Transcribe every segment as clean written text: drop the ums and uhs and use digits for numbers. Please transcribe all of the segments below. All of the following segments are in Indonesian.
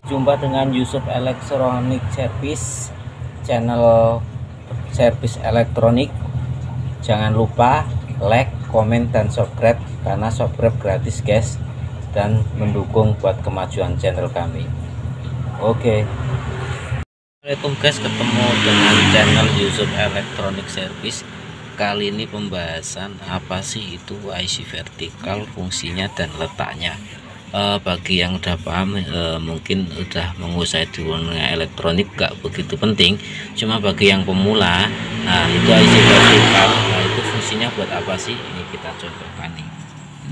Jumpa dengan Yusuf Elektronik Service, channel servis elektronik. Jangan lupa like, komen, dan subscribe, karena subscribe gratis guys, dan mendukung buat kemajuan channel kami. Oke. Assalamualaikum guys, ketemu dengan channel Yusuf Elektronik Service. Kali ini pembahasan apa sih itu IC vertikal, fungsinya dan letaknya. Bagi yang udah paham mungkin udah menguasai dunia elektronik, gak begitu penting. Cuma bagi yang pemula, nah itu IC vertikal, nah itu fungsinya buat apa sih? Ini kita contohkan nih.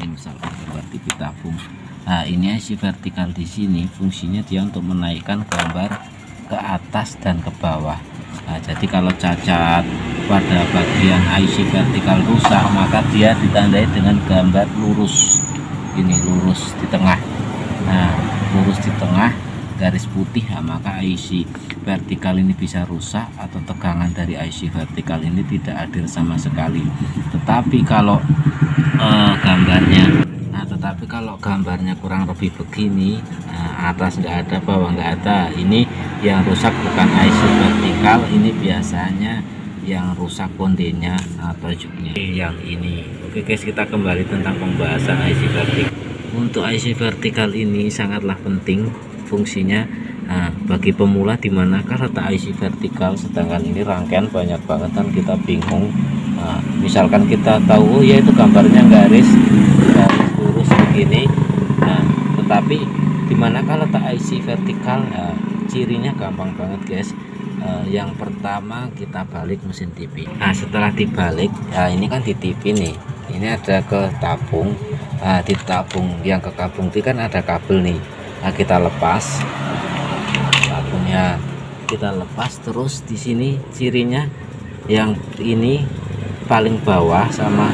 Ini misalkan gambar TV tabung. Nah ini IC vertikal di sini fungsinya dia untuk menaikkan gambar ke atas dan ke bawah. Nah, jadi kalau cacat pada bagian IC vertikal rusak, maka dia ditandai dengan gambar lurus. Ini lurus di tengah. Nah, lurus di tengah garis putih, nah, maka IC vertikal ini bisa rusak atau tegangan dari IC vertikal ini tidak adil sama sekali. Tetapi kalau gambarnya kurang lebih begini, atas nggak ada, bawah nggak ada, ini yang rusak bukan IC vertikal, ini biasanya yang rusak kondenya atau juknya yang ini. Oke guys, kita kembali tentang pembahasan IC vertikal. Untuk IC vertikal ini sangatlah penting fungsinya. Bagi pemula, dimanakah letak IC vertikal, sedangkan ini rangkaian banyak banget kan kita bingung. Misalkan kita tahu, oh ya itu gambarnya garis lurus begini, tetapi dimanakah letak IC vertikal? Cirinya gampang banget guys. Yang pertama, kita balik mesin TV. Nah, setelah dibalik, ini kan di TV nih, ini ada ke tabung. Di tabung yang ke tabung itu kan ada kabel nih. Kita lepas tabungnya, kita lepas. Terus di sini cirinya yang ini paling bawah sama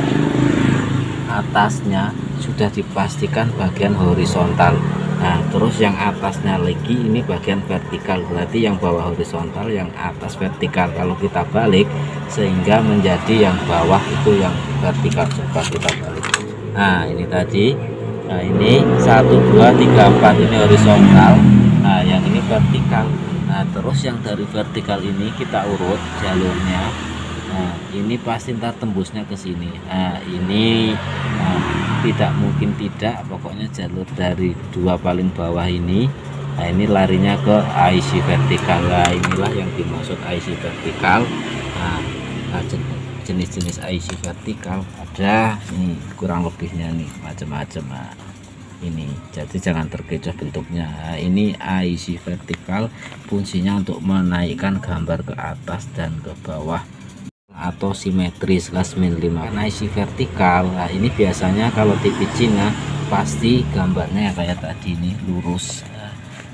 atasnya sudah dipastikan bagian horizontal. Nah, terus yang atasnya lagi ini bagian vertikal, berarti yang bawah horizontal, yang atas vertikal. Kalau kita balik sehingga menjadi yang bawah itu yang vertikal. Coba kita balik. Nah, ini tadi. Nah, ini 1 2 3 4 ini horizontal. Nah, yang ini vertikal. Nah, terus yang dari vertikal ini kita urut jalurnya. Nah, ini pasti ntar tembusnya ke sini. Nah, ini tidak mungkin tidak, pokoknya jalur dari dua paling bawah ini. Nah, ini larinya ke IC vertikal. Nah, inilah yang dimaksud IC vertikal. Nah, jenis-jenis IC vertikal ada ini kurang lebihnya nih macam-macam. Nah, ini jadi jangan terkecoh bentuknya. Nah, ini IC vertikal fungsinya untuk menaikkan gambar ke atas dan ke bawah atau simetris kelas min 5. IC vertikal, nah ini biasanya kalau TV Cina pasti gambarnya ya kayak tadi ini lurus.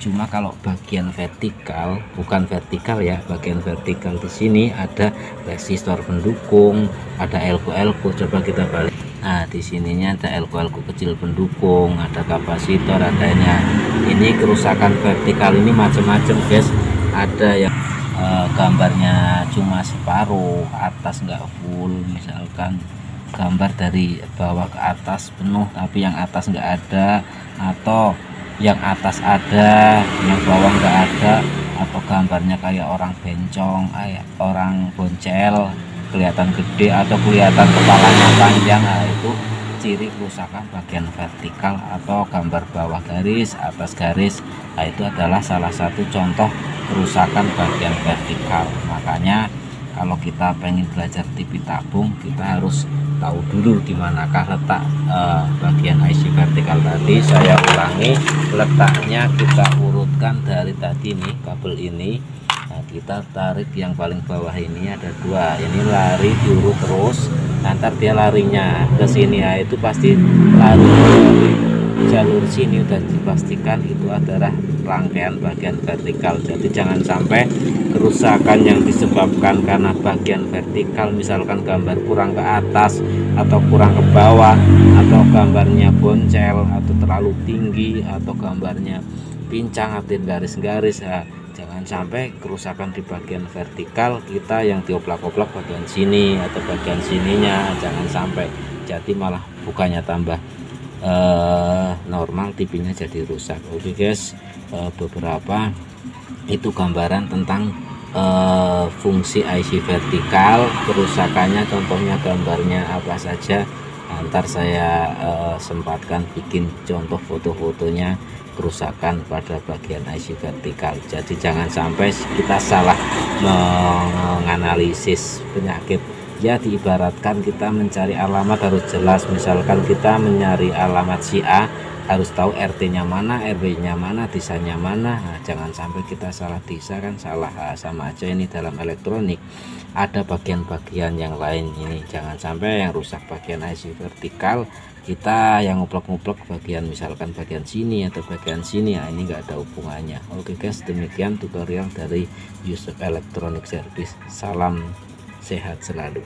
Cuma kalau bagian vertikal, bukan vertikal ya, bagian vertikal di sini ada resistor pendukung, ada elko. Coba kita balik. Nah, di sininya ada elko kecil pendukung, ada kapasitor, adanya. Ini kerusakan vertikal ini macam-macam guys. Ada yang gambarnya cuma separuh, atas nggak full, misalkan gambar dari bawah ke atas penuh tapi yang atas nggak ada, atau yang atas ada yang bawah nggak ada, atau gambarnya kayak orang bencong, orang boncel, kelihatan gede atau kelihatan kepalanya panjang. Nah, itu ciri kerusakan bagian vertikal, atau gambar bawah garis atas garis. Nah, itu adalah salah satu contoh kerusakan bagian vertikal. Makanya kalau kita pengen belajar TV tabung, kita harus tahu dulu di manakah letak bagian IC vertikal tadi. Saya ulangi, letaknya kita urutkan dari tadi nih, kabel ini. Nah, kita tarik yang paling bawah ini, ada dua, ini lari diurut terus. Nanti dia larinya ke sini, ya itu pasti lari dari jalur sini, udah dipastikan itu adalah rangkaian bagian vertikal. Jadi jangan sampai kerusakan yang disebabkan karena bagian vertikal, misalkan gambar kurang ke atas atau kurang ke bawah, atau gambarnya boncel atau terlalu tinggi, atau gambarnya pincang atau garis-garis, jangan jangan sampai kerusakan di bagian vertikal kita yang dioplak-oplak bagian sini atau bagian sininya, jangan sampai, jadi malah bukannya tambah normal, TV-nya jadi rusak. Oke guys, beberapa itu gambaran tentang fungsi IC vertikal, kerusakannya, contohnya gambarnya apa saja. Ntar saya sempatkan bikin contoh foto-fotonya kerusakan pada bagian IC vertikal. Jadi jangan sampai kita salah menganalisis penyakit. Ya, diibaratkan kita mencari alamat harus jelas. Misalkan kita mencari alamat si A, harus tahu RT-nya mana, RW-nya mana, desanya mana. Nah, jangan sampai kita salah desa, kan salah. Sama aja ini dalam elektronik ada bagian-bagian yang lain, ini jangan sampai yang rusak bagian IC vertikal, kita yang nguplek-nguplek bagian, misalkan bagian sini atau bagian sini. Nah, ini enggak ada hubungannya. Oke guys, demikian tutorial dari Yusuf Electronic Service. Salam sehat selalu.